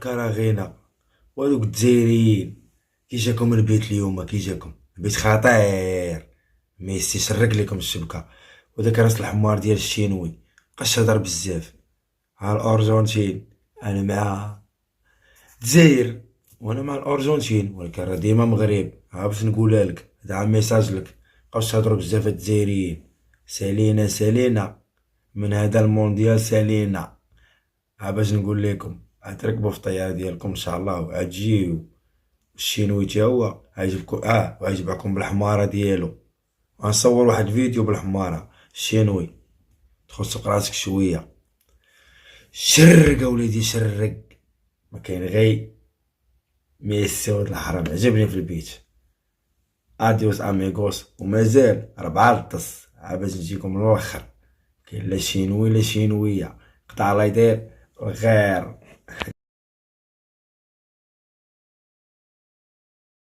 والكراغينة وهذوك الجزائريين. كي جاكم البيت اليوم؟ كي جاكم البيت خطير. ميسي شرق لكم الشبكة. وداك راس الحمار ديال الشينوي مبقاش هضر بزاف. ها الأرجنتين أنا مع الجزائر، وانا مع الارجنتين، ولكن راه ديما مغرب. ها باش نقولها لك، هذا ميساج لك. مبقاوش تهضروا بزاف هاد الجزائريين. سالينا سالينا من هذا المونديال سالينا. ها باش نقول لكم، غتركبوا في الطياره ديالكم ان شاء الله وغتجيو. الشينوي تا هو غيجيبكم وغيجمعكم بالحماره ديالو. غنصور واحد الفيديو بالحماره الشينوي. تخصك راسك شويه. شرق اوليدي شرق. ما كاين غير ميسي ولد الحرام عجبني في البيت. اديوس اميغوس، ومازال 4 للدص باش نجيكم من الاخر. كاين لا شينوي لا شينويه، قطع لا يدير الغير.